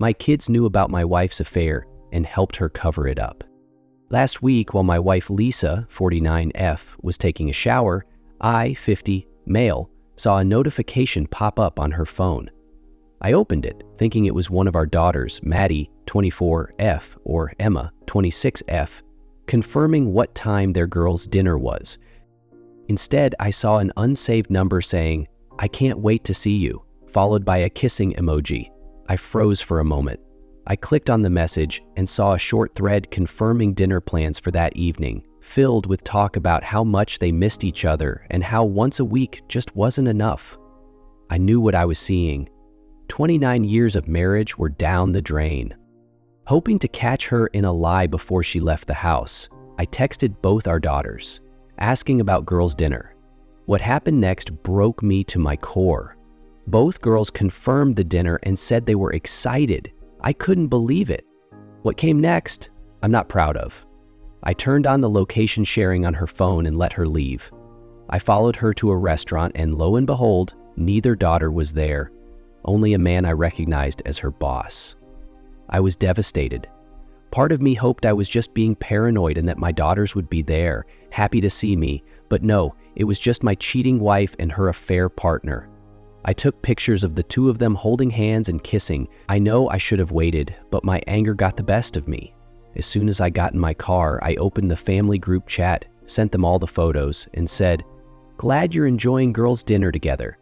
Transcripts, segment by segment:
My kids knew about my wife's affair and helped her cover it up. Last week, while my wife Lisa, 49F, was taking a shower, I, 50, male, saw a notification pop up on her phone. I opened it, thinking it was one of our daughters, Maddie, 24F, or Emma, 26F, confirming what time their girls' dinner was. Instead, I saw an unsaved number saying, "I can't wait to see you," followed by a kissing emoji. I froze for a moment. I clicked on the message and saw a short thread confirming dinner plans for that evening, filled with talk about how much they missed each other and how once a week just wasn't enough. I knew what I was seeing. 29 years of marriage were down the drain. Hoping to catch her in a lie before she left the house, I texted both our daughters, asking about girls' dinner. What happened next broke me to my core. Both girls confirmed the dinner and said they were excited. I couldn't believe it. What came next, I'm not proud of. I turned on the location sharing on her phone and let her leave. I followed her to a restaurant and lo and behold, neither daughter was there, only a man I recognized as her boss. I was devastated. Part of me hoped I was just being paranoid and that my daughters would be there, happy to see me, but no, it was just my cheating wife and her affair partner. I took pictures of the two of them holding hands and kissing. I know I should have waited, but my anger got the best of me. As soon as I got in my car, I opened the family group chat, sent them all the photos, and said, "Glad you're enjoying girls' dinner together."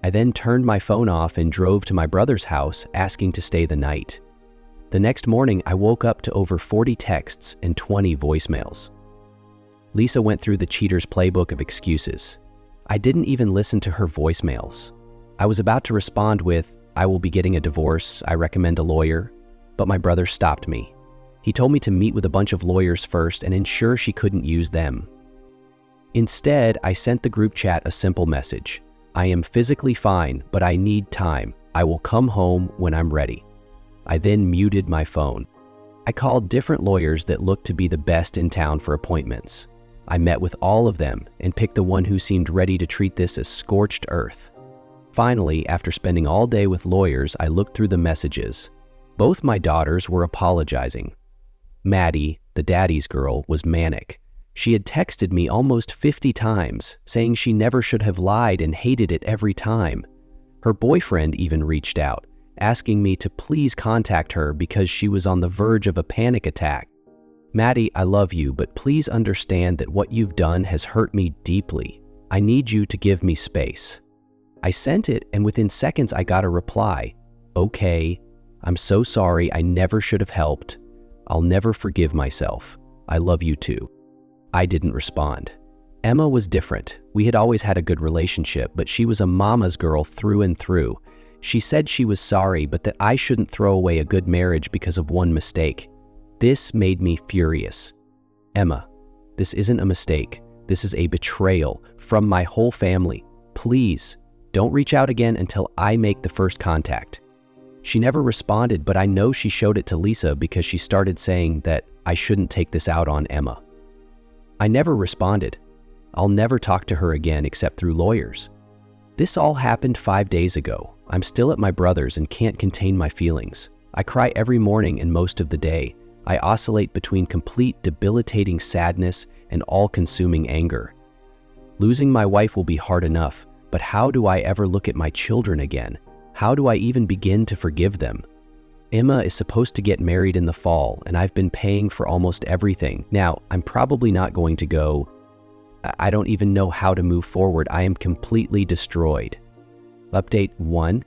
I then turned my phone off and drove to my brother's house, asking to stay the night. The next morning, I woke up to over 40 texts and 20 voicemails. Lisa went through the cheater's playbook of excuses. I didn't even listen to her voicemails. I was about to respond with, "I will be getting a divorce, I recommend a lawyer," but my brother stopped me. He told me to meet with a bunch of lawyers first and ensure she couldn't use them. Instead, I sent the group chat a simple message. "I am physically fine, but I need time. I will come home when I'm ready." I then muted my phone. I called different lawyers that looked to be the best in town for appointments. I met with all of them and picked the one who seemed ready to treat this as scorched earth. Finally, after spending all day with lawyers, I looked through the messages. Both my daughters were apologizing. Maddie, the daddy's girl, was manic. She had texted me almost 50 times, saying she never should have lied and hated it every time. Her boyfriend even reached out, asking me to please contact her because she was on the verge of a panic attack. "Maddie, I love you, but please understand that what you've done has hurt me deeply. I need you to give me space." I sent it, and within seconds I got a reply. "Okay, I'm so sorry, I never should have helped. I'll never forgive myself. I love you too." I didn't respond. Emma was different. We had always had a good relationship, but she was a mama's girl through and through. She said she was sorry, but that I shouldn't throw away a good marriage because of one mistake. This made me furious. "Emma, this isn't a mistake. This is a betrayal from my whole family. Please, don't reach out again until I make the first contact." She never responded, but I know she showed it to Lisa because she started saying that I shouldn't take this out on Emma. I never responded. I'll never talk to her again except through lawyers. This all happened 5 days ago. I'm still at my brother's and can't contain my feelings. I cry every morning and most of the day. I oscillate between complete debilitating sadness and all-consuming anger. Losing my wife will be hard enough, but how do I ever look at my children again? How do I even begin to forgive them? Emma is supposed to get married in the fall, and I've been paying for almost everything. Now, I'm probably not going to go. I don't even know how to move forward. I am completely destroyed. Update 1.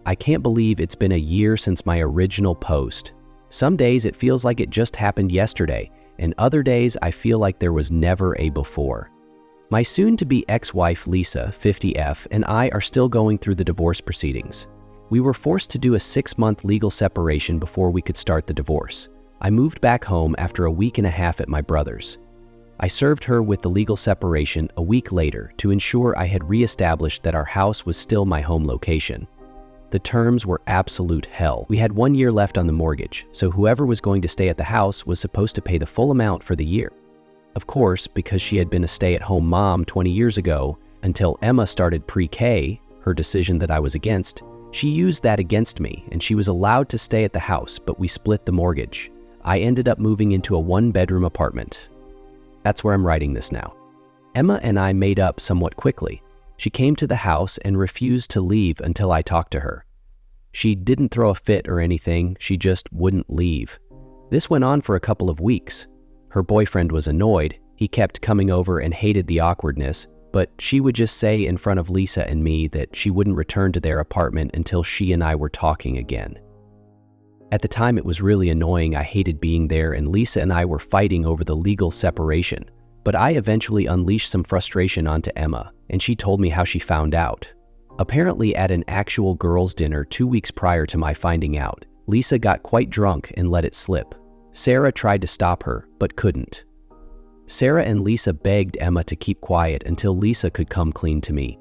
I can't believe it's been a year since my original post. Some days it feels like it just happened yesterday, and other days I feel like there was never a before. My soon-to-be ex-wife Lisa, 50F, and I are still going through the divorce proceedings. We were forced to do a 6-month legal separation before we could start the divorce. I moved back home after a week and a half at my brother's. I served her with the legal separation a week later to ensure I had reestablished that our house was still my home location. The terms were absolute hell. We had 1 year left on the mortgage, so whoever was going to stay at the house was supposed to pay the full amount for the year. Of course, because she had been a stay-at-home mom 20 years ago, until Emma started pre-K, her decision that I was against, She used that against me, and she was allowed to stay at the house, but we split the mortgage. I ended up moving into a one-bedroom apartment. That's where I'm writing this now. Emma and I made up somewhat quickly. She came to the house and refused to leave until I talked to her. She didn't throw a fit or anything, she just wouldn't leave. This went on for a couple of weeks. Her boyfriend was annoyed. He kept coming over and hated the awkwardness, but she would just say in front of Lisa and me that she wouldn't return to their apartment until she and I were talking again. At the time, it was really annoying. I hated being there, and Lisa and I were fighting over the legal separation. But I eventually unleashed some frustration onto Emma, and she told me how she found out. Apparently, at an actual girls' dinner 2 weeks prior to my finding out, Lisa got quite drunk and let it slip. Sarah tried to stop her, but couldn't. Sarah and Lisa begged Emma to keep quiet until Lisa could come clean to me.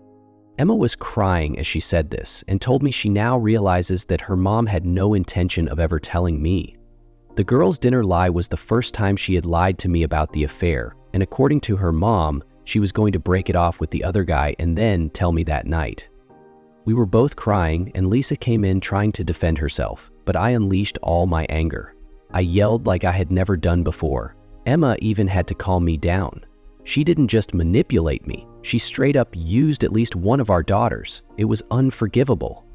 Emma was crying as she said this and told me she now realizes that her mom had no intention of ever telling me. The girls' dinner lie was the first time she had lied to me about the affair, and according to her mom, she was going to break it off with the other guy and then tell me that night. We were both crying, and Lisa came in trying to defend herself, but I unleashed all my anger. I yelled like I had never done before. Emma even had to calm me down. She didn't just manipulate me, she straight up used at least one of our daughters. It was unforgivable.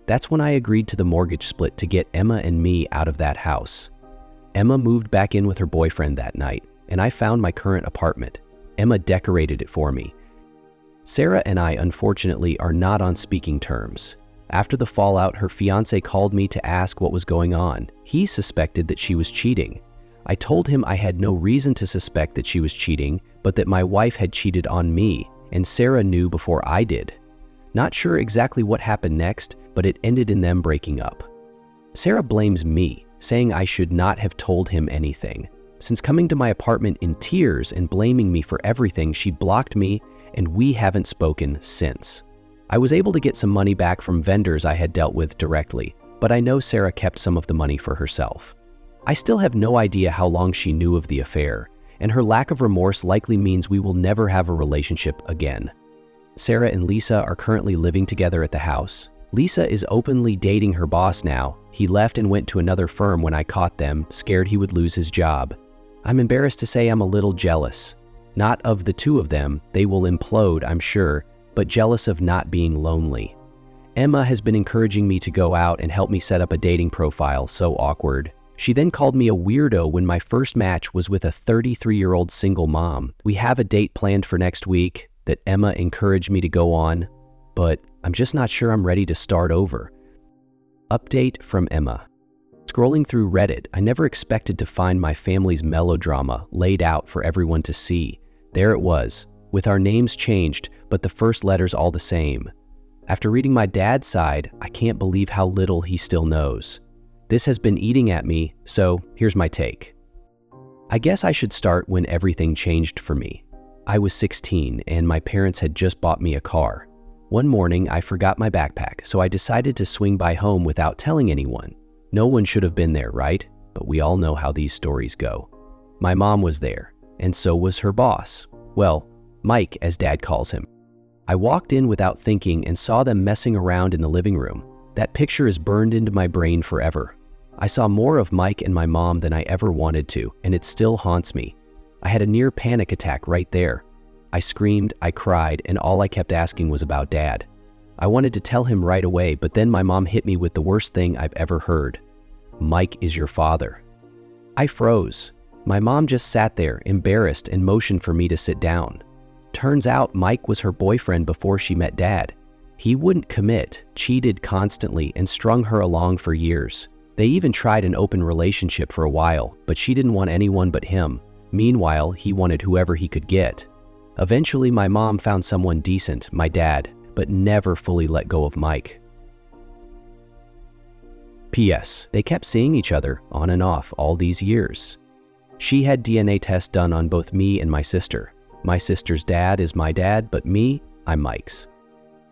That's when I agreed to the mortgage split to get Emma and me out of that house. Emma moved back in with her boyfriend that night, and I found my current apartment. Emma decorated it for me. Sarah and I, unfortunately, are not on speaking terms. After the fallout, her fiancé called me to ask what was going on. He suspected that she was cheating. I told him I had no reason to suspect that she was cheating, but that my wife had cheated on me, and Sarah knew before I did. Not sure exactly what happened next, but it ended in them breaking up. Sarah blames me, saying I should not have told him anything. Since coming to my apartment in tears and blaming me for everything, she blocked me, and we haven't spoken since. I was able to get some money back from vendors I had dealt with directly, but I know Sarah kept some of the money for herself. I still have no idea how long she knew of the affair, and her lack of remorse likely means we will never have a relationship again. Sarah and Lisa are currently living together at the house. Lisa is openly dating her boss now. He left and went to another firm when I caught them, scared he would lose his job. I'm embarrassed to say I'm a little jealous. Not of the two of them, they will implode, I'm sure, but jealous of not being lonely. Emma has been encouraging me to go out and help me set up a dating profile, so awkward. She then called me a weirdo when my first match was with a 33-year-old single mom. We have a date planned for next week that Emma encouraged me to go on, but I'm just not sure I'm ready to start over. Update from Emma. Scrolling through Reddit, I never expected to find my family's melodrama laid out for everyone to see. There it was, with our names changed, but the first letters all the same. After reading my dad's side, I can't believe how little he still knows. This has been eating at me, so here's my take. I guess I should start when everything changed for me. I was 16 and my parents had just bought me a car. One morning, I forgot my backpack, so I decided to swing by home without telling anyone. No one should have been there, right? But we all know how these stories go. My mom was there, and so was her boss. Well, Mike, as Dad calls him. I walked in without thinking and saw them messing around in the living room. That picture is burned into my brain forever. I saw more of Mike and my mom than I ever wanted to, and it still haunts me. I had a near panic attack right there. I screamed, I cried, and all I kept asking was about Dad. I wanted to tell him right away, but then my mom hit me with the worst thing I've ever heard. Mike is your father. I froze. My mom just sat there, embarrassed, and motioned for me to sit down. Turns out Mike was her boyfriend before she met Dad. He wouldn't commit, cheated constantly, and strung her along for years. They even tried an open relationship for a while, but she didn't want anyone but him. Meanwhile, he wanted whoever he could get. Eventually, my mom found someone decent, my dad, but never fully let go of Mike. P.S. They kept seeing each other, on and off, all these years. She had DNA tests done on both me and my sister. My sister's dad is my dad, but me, I'm Mike's.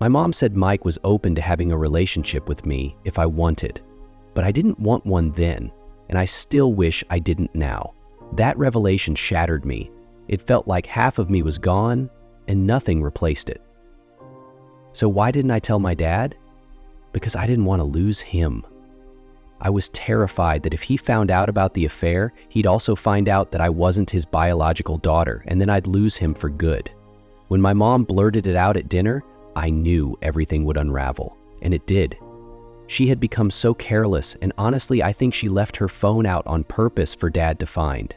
My mom said Mike was open to having a relationship with me if I wanted, but I didn't want one then, and I still wish I didn't now. That revelation shattered me. It felt like half of me was gone, and nothing replaced it. So why didn't I tell my dad? because I didn't want to lose him. I was terrified that if he found out about the affair, he'd also find out that I wasn't his biological daughter, and then I'd lose him for good. When my mom blurted it out at dinner, I knew everything would unravel, and it did. She had become so careless, and honestly, I think she left her phone out on purpose for Dad to find.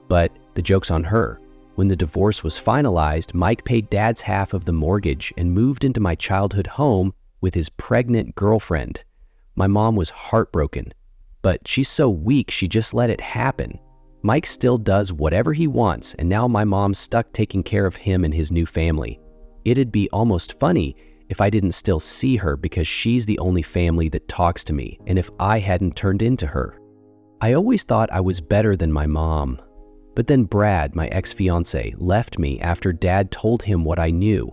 But the joke's on her. When the divorce was finalized, Mike paid Dad's half of the mortgage and moved into my childhood home with his pregnant girlfriend. My mom was heartbroken, but she's so weak she just let it happen. Mike still does whatever he wants, and now my mom's stuck taking care of him and his new family. It'd be almost funny if I didn't still see her because she's the only family that talks to me, and if I hadn't turned into her. I always thought I was better than my mom. But then Brad, my ex-fiance, left me after Dad told him what I knew.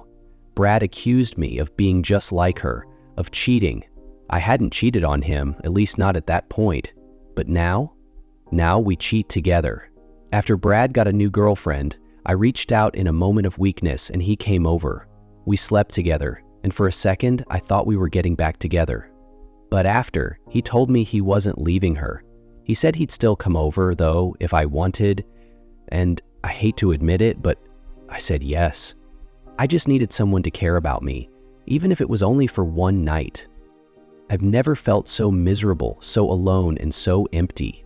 Brad accused me of being just like her, of cheating. I hadn't cheated on him, at least not at that point. But now we cheat together. After Brad got a new girlfriend, I reached out in a moment of weakness and he came over. We slept together, and for a second, I thought we were getting back together. But after, he told me he wasn't leaving her. He said he'd still come over, though, if I wanted, and I hate to admit it, but I said yes. I just needed someone to care about me, even if it was only for one night. I've never felt so miserable, so alone, and so empty.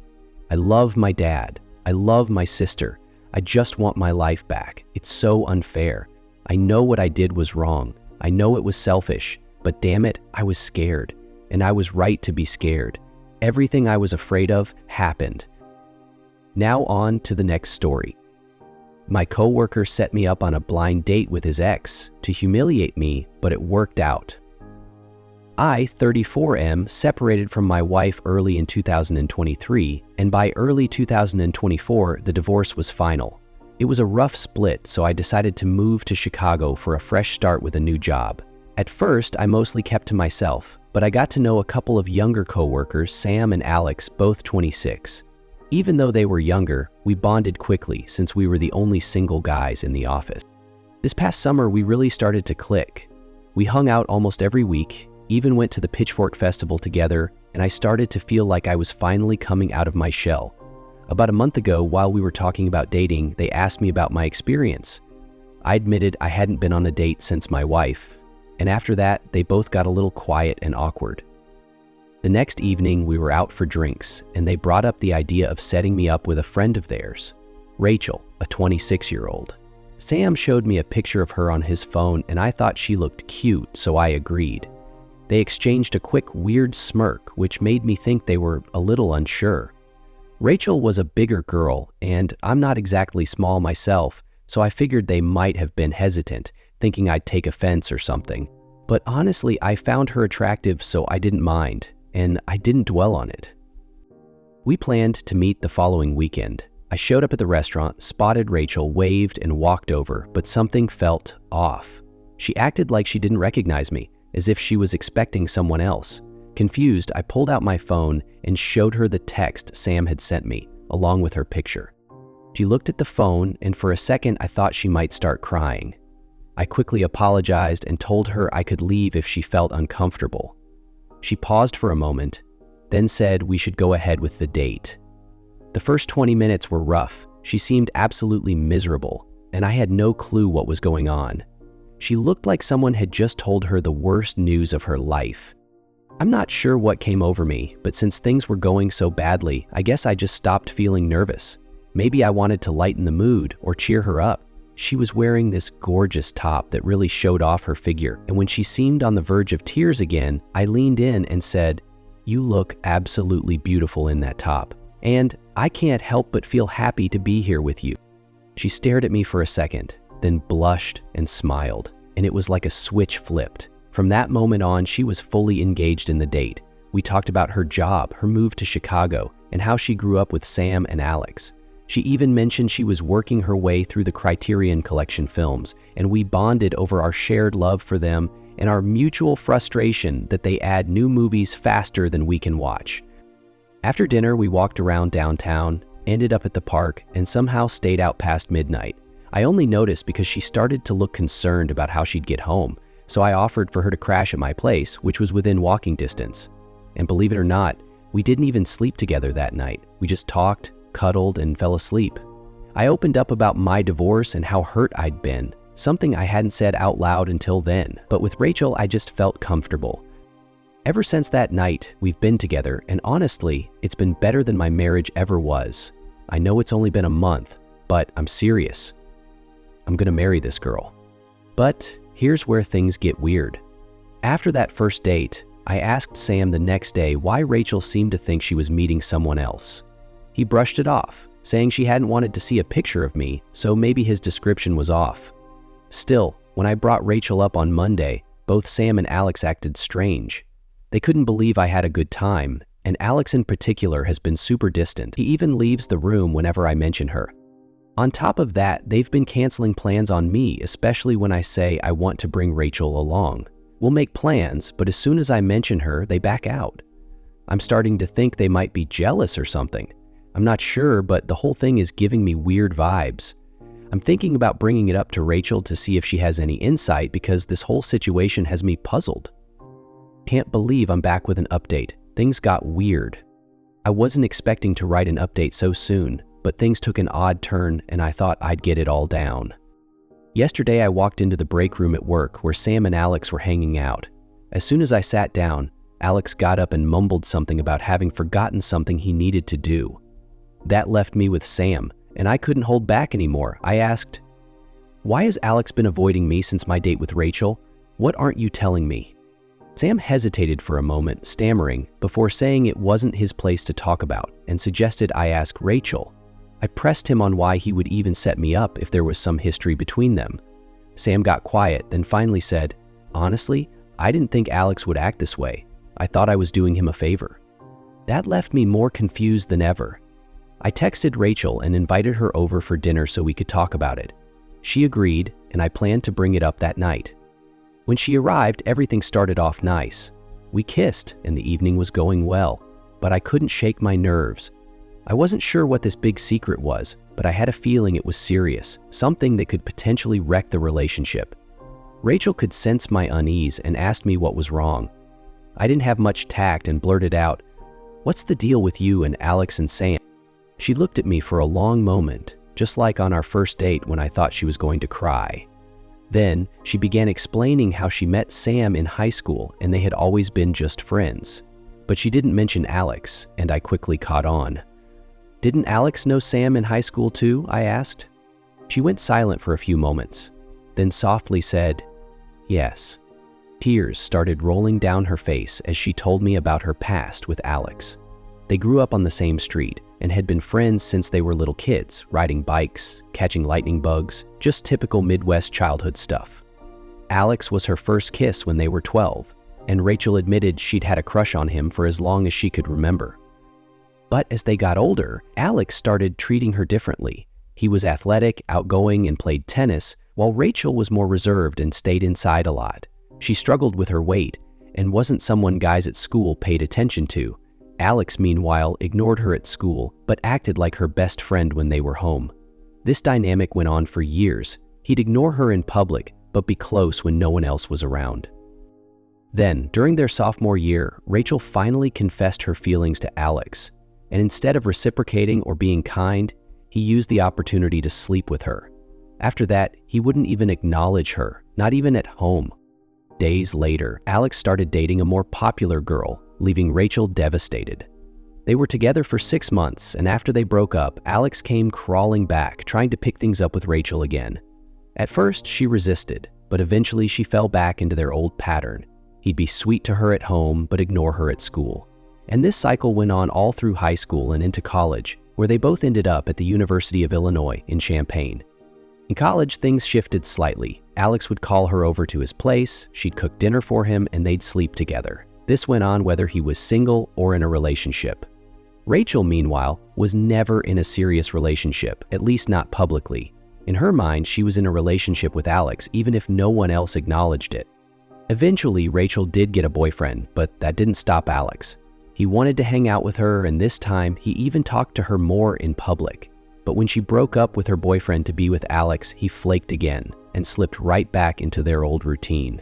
I love my dad. I love my sister. I just want my life back. It's so unfair. I know what I did was wrong. I know it was selfish, but damn it, I was scared. And I was right to be scared. Everything I was afraid of happened. Now on to the next story. My coworker set me up on a blind date with his ex to humiliate me, but it worked out. I, 34M, separated from my wife early in 2023, and by early 2024, the divorce was final. It was a rough split, so I decided to move to Chicago for a fresh start with a new job. At first, I mostly kept to myself, but I got to know a couple of younger coworkers, Sam and Alex, both 26. Even though they were younger, we bonded quickly since we were the only single guys in the office. This past summer, we really started to click. We hung out almost every week, even went to the Pitchfork Festival together, and I started to feel like I was finally coming out of my shell. About a month ago, while we were talking about dating, they asked me about my experience. I admitted I hadn't been on a date since my wife, and after that, they both got a little quiet and awkward. The next evening, we were out for drinks, and they brought up the idea of setting me up with a friend of theirs, Rachel, a 26-year-old. Sam showed me a picture of her on his phone, and I thought she looked cute, so I agreed. They exchanged a quick, weird smirk, which made me think they were a little unsure. Rachel was a bigger girl, and I'm not exactly small myself, so I figured they might have been hesitant, thinking I'd take offense or something. But honestly, I found her attractive, so I didn't mind, and I didn't dwell on it. We planned to meet the following weekend. I showed up at the restaurant, spotted Rachel, waved, and walked over, but something felt off. She acted like she didn't recognize me, as if she was expecting someone else. Confused, I pulled out my phone and showed her the text Sam had sent me, along with her picture. She looked at the phone, and for a second I thought she might start crying. I quickly apologized and told her I could leave if she felt uncomfortable. She paused for a moment, then said we should go ahead with the date. The first 20 minutes were rough. She seemed absolutely miserable, and I had no clue what was going on. She looked like someone had just told her the worst news of her life. I'm not sure what came over me, but since things were going so badly, I guess I just stopped feeling nervous. Maybe I wanted to lighten the mood or cheer her up. She was wearing this gorgeous top that really showed off her figure, and when she seemed on the verge of tears again, I leaned in and said, "You look absolutely beautiful in that top, and I can't help but feel happy to be here with you." She stared at me for a second, then blushed and smiled, and it was like a switch flipped. From that moment on, she was fully engaged in the date. We talked about her job, her move to Chicago, and how she grew up with Sam and Alex. She even mentioned she was working her way through the Criterion Collection films, and we bonded over our shared love for them and our mutual frustration that they add new movies faster than we can watch. After dinner, we walked around downtown, ended up at the park, and somehow stayed out past midnight. I only noticed because she started to look concerned about how she'd get home, so I offered for her to crash at my place, which was within walking distance. And believe it or not, we didn't even sleep together that night. We just talked, cuddled, and fell asleep. I opened up about my divorce and how hurt I'd been, something I hadn't said out loud until then, but with Rachel, I just felt comfortable. Ever since that night, we've been together, and honestly, it's been better than my marriage ever was. I know it's only been a month, but I'm serious. I'm gonna marry this girl. But here's where things get weird. After that first date, I asked Sam the next day why Rachel seemed to think she was meeting someone else. He brushed it off, saying she hadn't wanted to see a picture of me, so maybe his description was off. Still, when I brought Rachel up on Monday, both Sam and Alex acted strange. They couldn't believe I had a good time, and Alex in particular has been super distant. He even leaves the room whenever I mention her. On top of that, they've been canceling plans on me, especially when I say I want to bring Rachel along. We'll make plans, but as soon as I mention her, they back out. I'm starting to think they might be jealous or something. I'm not sure, but the whole thing is giving me weird vibes. I'm thinking about bringing it up to Rachel to see if she has any insight because this whole situation has me puzzled. Can't believe I'm back with an update. Things got weird. I wasn't expecting to write an update so soon, but things took an odd turn and I thought I'd get it all down. Yesterday I walked into the break room at work where Sam and Alex were hanging out. As soon as I sat down, Alex got up and mumbled something about having forgotten something he needed to do. That left me with Sam, and I couldn't hold back anymore. I asked, "Why has Alex been avoiding me since my date with Rachel? What aren't you telling me?" Sam hesitated for a moment, stammering, before saying it wasn't his place to talk about, and suggested I ask Rachel. I pressed him on why he would even set me up if there was some history between them. Sam got quiet, then finally said, "Honestly, I didn't think Alex would act this way. I thought I was doing him a favor." That left me more confused than ever. I texted Rachel and invited her over for dinner so we could talk about it. She agreed, and I planned to bring it up that night. When she arrived, everything started off nice. We kissed, and the evening was going well, but I couldn't shake my nerves. I wasn't sure what this big secret was, but I had a feeling it was serious, something that could potentially wreck the relationship. Rachel could sense my unease and asked me what was wrong. I didn't have much tact and blurted out, "What's the deal with you and Alex and Sam?" She looked at me for a long moment, just like on our first date when I thought she was going to cry. Then, she began explaining how she met Sam in high school and they had always been just friends. But she didn't mention Alex, and I quickly caught on. "Didn't Alex know Sam in high school too?" I asked. She went silent for a few moments, then softly said, "Yes." Tears started rolling down her face as she told me about her past with Alex. They grew up on the same street and had been friends since they were little kids, riding bikes, catching lightning bugs, just typical Midwest childhood stuff. Alex was her first kiss when they were 12, and Rachel admitted she'd had a crush on him for as long as she could remember. But as they got older, Alex started treating her differently. He was athletic, outgoing, and played tennis, while Rachel was more reserved and stayed inside a lot. She struggled with her weight and wasn't someone guys at school paid attention to. Alex, meanwhile, ignored her at school, but acted like her best friend when they were home. This dynamic went on for years. He'd ignore her in public, but be close when no one else was around. Then, during their sophomore year, Rachel finally confessed her feelings to Alex, and instead of reciprocating or being kind, he used the opportunity to sleep with her. After that, he wouldn't even acknowledge her, not even at home. Days later, Alex started dating a more popular girl, leaving Rachel devastated. They were together for 6 months, and after they broke up, Alex came crawling back, trying to pick things up with Rachel again. At first, she resisted, but eventually she fell back into their old pattern. He'd be sweet to her at home, but ignore her at school. And this cycle went on all through high school and into college, where they both ended up at the University of Illinois in Champaign. In college, things shifted slightly. Alex would call her over to his place, she'd cook dinner for him, and they'd sleep together. This went on whether he was single or in a relationship. Rachel, meanwhile, was never in a serious relationship, at least not publicly. In her mind, she was in a relationship with Alex, even if no one else acknowledged it. Eventually, Rachel did get a boyfriend, but that didn't stop Alex. He wanted to hang out with her, and this time, he even talked to her more in public. But when she broke up with her boyfriend to be with Alex, he flaked again and slipped right back into their old routine.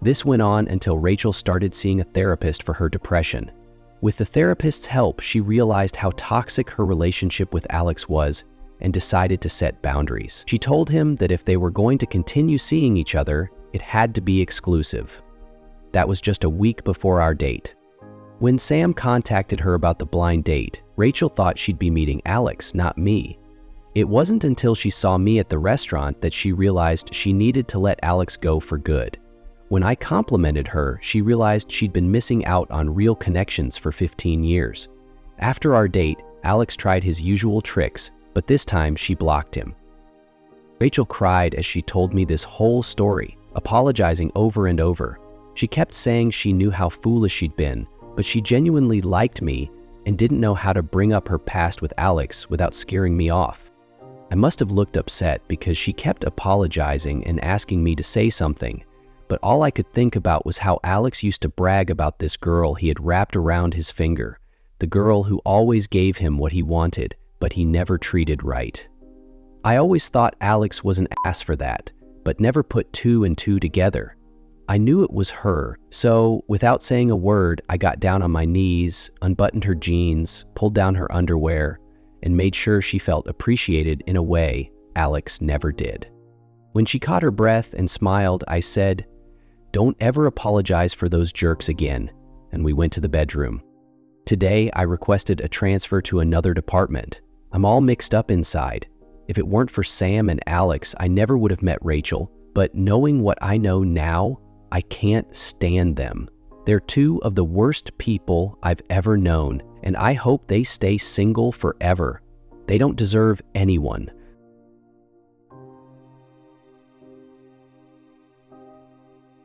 This went on until Rachel started seeing a therapist for her depression. With the therapist's help, she realized how toxic her relationship with Alex was and decided to set boundaries. She told him that if they were going to continue seeing each other, it had to be exclusive. That was just a week before our date. When Sam contacted her about the blind date, Rachel thought she'd be meeting Alex, not me. It wasn't until she saw me at the restaurant that she realized she needed to let Alex go for good. When I complimented her, she realized she'd been missing out on real connections for 15 years. After our date, Alex tried his usual tricks, but this time she blocked him. Rachel cried as she told me this whole story, apologizing over and over. She kept saying she knew how foolish she'd been, but she genuinely liked me and didn't know how to bring up her past with Alex without scaring me off. I must have looked upset because she kept apologizing and asking me to say something, but all I could think about was how Alex used to brag about this girl he had wrapped around his finger, the girl who always gave him what he wanted, but he never treated right. I always thought Alex was an ass for that, but never put two and two together. I knew it was her, so without saying a word, I got down on my knees, unbuttoned her jeans, pulled down her underwear, and made sure she felt appreciated in a way Alex never did. When she caught her breath and smiled, I said, "Don't ever apologize for those jerks again," and we went to the bedroom. Today, I requested a transfer to another department. I'm all mixed up inside. If it weren't for Sam and Alex, I never would have met Rachel, but knowing what I know now, I can't stand them. They're two of the worst people I've ever known, and I hope they stay single forever. They don't deserve anyone.